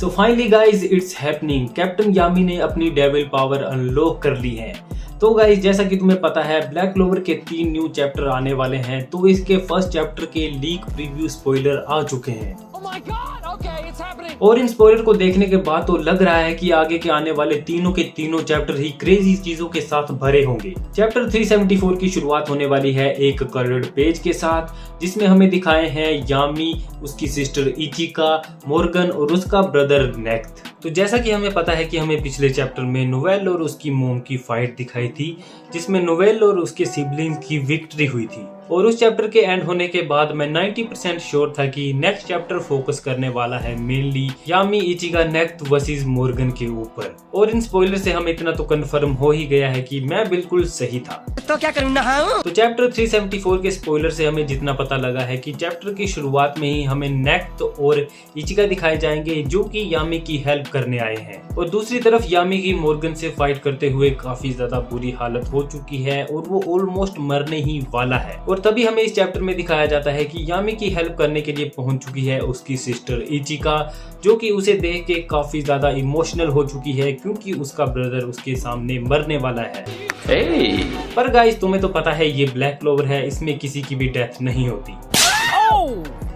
So finally guys it's happening, captain Yami ने अपनी devil power unlock कर ली है। तो गाइज जैसा कि तुम्हें पता है ब्लैक क्लोवर के 3 न्यू चैप्टर आने वाले हैं, तो इसके फर्स्ट चैप्टर के लीक प्रीव्यू स्पॉइलर आ चुके हैं। और इन स्पॉइलर को देखने के बाद तो लग रहा है कि आगे के आने वाले तीनों के तीनों चैप्टर ही क्रेजी चीजों के साथ भरे होंगे। चैप्टर 374 की शुरुआत होने वाली है एक कलर्ड पेज के साथ, जिसमें हमें दिखाए हैं यामी, उसकी सिस्टर इचिका, मोर्गन और उसका ब्रदर नेक्थ। तो जैसा कि हमें पता है कि हमें पिछले चैप्टर में नोवेल और उसकी मोम की फाइट दिखाई थी, जिसमें नोवेल और उसके सिबलिंग्स की विक्ट्री हुई थी। और उस चैप्टर के एंड होने के बाद मैं 90% श्योर था कि नेक्स्ट चैप्टर फोकस करने वाला है मेनली यामी, इचिका, नेक्थ वर्सेस मोर्गन के ऊपर। और इन स्पॉइलर से हमें इतना तो कंफर्म हो ही गया है कि मैं बिल्कुल सही था। तो क्या करूं नहाऊं? तो चैप्टर 374 के स्पॉइलर से हमें जितना पता लगा है कि चैप्टर की शुरुआत में ही हमें नेक्थ और इचिका दिखाए जाएंगे, जो कि यामी की हेल्प करने आए हैं। और दूसरी तरफ यामी की मोर्गन से फाइट करते हुए काफी ज्यादा बुरी हालत हो चुकी है और वो ऑलमोस्ट मरने ही वाला है। और तभी हमें इस चैप्टर में दिखाया जाता है कि यामी की हेल्प करने के लिए पहुंच चुकी है उसकी सिस्टर इचिका, जो कि उसे देख के काफी ज्यादा इमोशनल हो चुकी है, क्योंकि उसका ब्रदर उसके सामने मरने वाला है। पर गाइस तुम्हें तो पता है ये ब्लैक क्लोवर है, इसमें किसी की भी डेथ नहीं होती।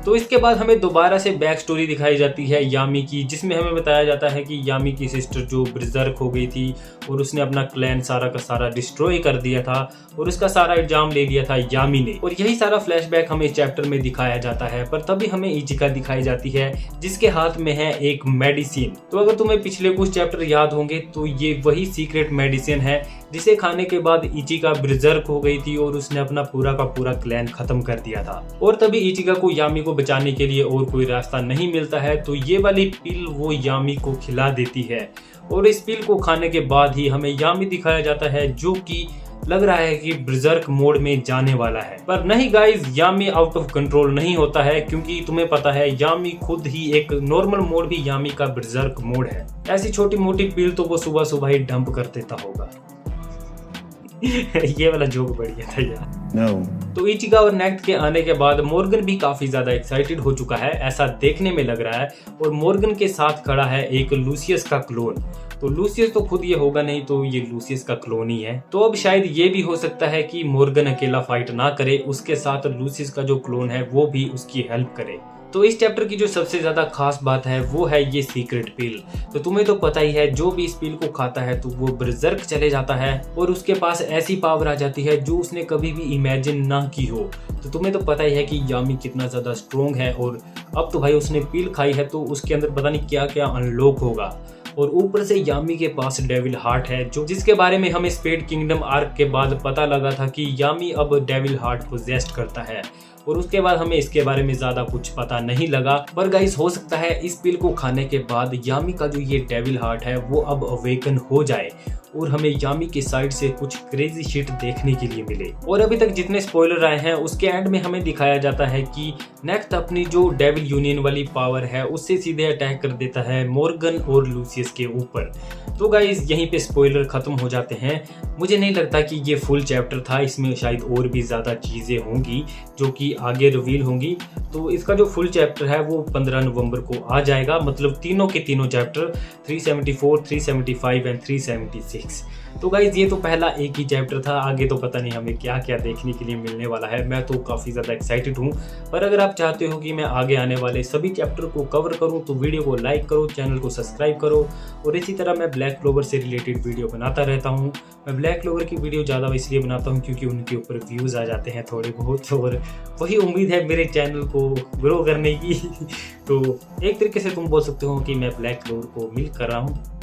तो इसके बाद हमें दोबारा से बैक स्टोरी दिखाई जाती है यामी की, जिसमें हमें बताया जाता है कि यामी की सिस्टर जो ब्रिजर्क हो गई थी और उसने अपना क्लैन सारा का सारा डिस्ट्रॉय कर दिया था और उसका सारा इल्जाम ले लिया था यामी ने। और यही सारा फ्लैशबैक हमें इस चैप्टर में दिखाया जाता है। पर तभी हमें इचिका दिखाई जाती है, जिसके हाथ में है एक मेडिसिन। तो अगर तुम्हें पिछले कुछ चैप्टर याद होंगे तो ये वही सीक्रेट मेडिसिन है जिसे खाने के बाद इचिका ब्रिजर्क हो गई थी और उसने अपना पूरा का पूरा क्लैन खत्म कर दिया था। और तभी इचिका को यामी को बचाने के लिए और कोई रास्ता नहीं मिलता है, तो ये वाली पिल वो यामी को खिला देती है। और इस पिल को खाने के बाद ही हमें यामी दिखाया जाता है, जो कि लग रहा है कि ब्रिजर्क मोड में जाने वाला है। पर नहीं guys, yummy out of control नहीं होता है, क्योंकि तुम्हें पता है यामी खुद ही एक नॉर्मल मोड भी यामी का ब्रिजर्क मोड है। ऐसी छोटी मोटी पिल तो वो सुबह सुबह ही डंप कर देता होगा। ये वाला जोक बढ़िया था यार। No. तो इचिका और नेक्थ के आने के बाद मोर्गन भी काफी ज्यादा एक्साइटेड हो चुका है, ऐसा देखने में लग रहा है। और मोर्गन के साथ खड़ा है एक लूसियस का क्लोन। तो लूसियस तो खुद ये होगा नहीं, तो ये लूसियस का क्लोन ही है। तो अब शायद ये भी हो सकता है कि मोर्गन अकेला फाइट ना करे, उसके साथ लूसियस का जो क्लोन है वो भी उसकी हेल्प करे। तो इस चैप्टर की जो सबसे ज्यादा खास बात है वो है ये सीक्रेट पिल। तो तुम्हें तो पता ही है, जो भी इस पिल को खाता है तो वो ब्रिजर्क चले जाता है और उसके पास ऐसी पावर आ जाती है जो उसने कभी भी इमेजिन ना की हो। तो तुम्हें तो पता ही है कि यामी कितना ज्यादा स्ट्रोंग है, और अब तो भाई उसने पिल खाई है तो उसके अंदर पता नहीं क्या क्या अनलॉक होगा। और ऊपर से यामी के पास डेविल हार्ट है, जो जिसके बारे में हमें स्पेड किंगडम आर्क के बाद पता लगा था कि यामी अब डेविल हार्ट पोजेस्ट करता है। और उसके बाद हमें इसके बारे में ज्यादा कुछ पता नहीं लगा। पर गाइस हो सकता है इस पिल को खाने के बाद यामी का जो ये डेविल हार्ट है वो अब अवेकन हो जाए और हमें यामी की साइड से कुछ क्रेजी शिट देखने के लिए मिले। और अभी तक जितने स्पॉइलर आए हैं उसके एंड में हमें दिखाया जाता है कि नेक्स्ट अपनी जो डेविल यूनियन वाली पावर है उससे सीधे अटैक कर देता है मोर्गन और लूसियस के ऊपर। तो गाइज यहीं पे स्पॉइलर खत्म हो जाते हैं। मुझे नहीं लगता कि ये फुल चैप्टर था, इसमें शायद और भी ज्यादा चीजें होंगी जो कि आगे रिवील होंगी। तो इसका जो फुल चैप्टर है वो 15 नवंबर को आ जाएगा, मतलब तीनों के तीनों चैप्टर 374, 375 एंड 376। तो गाइज ये तो पहला एक ही चैप्टर था, आगे तो पता नहीं हमें क्या क्या देखने के लिए मिलने वाला है। मैं तो काफ़ी ज़्यादा एक्साइटेड हूँ। पर अगर आप चाहते हो कि मैं आगे आने वाले सभी चैप्टर को कवर करूँ तो वीडियो को लाइक करो, चैनल को सब्सक्राइब करो। और इसी तरह मैं ब्लैक क्लोवर से रिलेटेड वीडियो बनाता रहता हूँ। मैं ब्लैक क्लोवर की वीडियो ज़्यादा इसलिए बनाता हूँ क्योंकि उनके ऊपर व्यूज़ आ जाते हैं थोड़े बहुत, और वही उम्मीद है मेरे चैनल को ग्रो करने की। तो एक तरीके से तुम बोल सकते हो कि मैं ब्लैक क्लोवर को मिल कर रहा हूँ।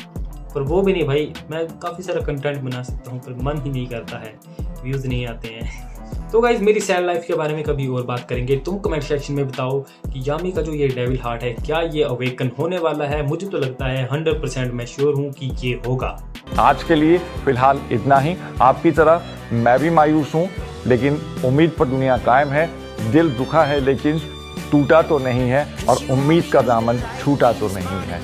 पर वो भी नहीं भाई, मैं काफ़ी सारा कंटेंट बना सकता हूँ पर मन ही नहीं करता है, व्यूज़ नहीं आते हैं। तो गाइज मेरी सैड लाइफ के बारे में कभी और बात करेंगे। तुम कमेंट सेक्शन में बताओ कि यामी का जो ये डेविल हार्ट है क्या ये अवेकन होने वाला है। मुझे तो लगता है 100% मैं श्योर हूँ कि ये होगा। आज के लिए फिलहाल इतना ही। आपकी तरह मैं भी मायूस हूँ, लेकिन उम्मीद पर दुनिया कायम है। दिल दुखा है लेकिन टूटा तो नहीं है, और उम्मीद का दामन छूटा तो नहीं है।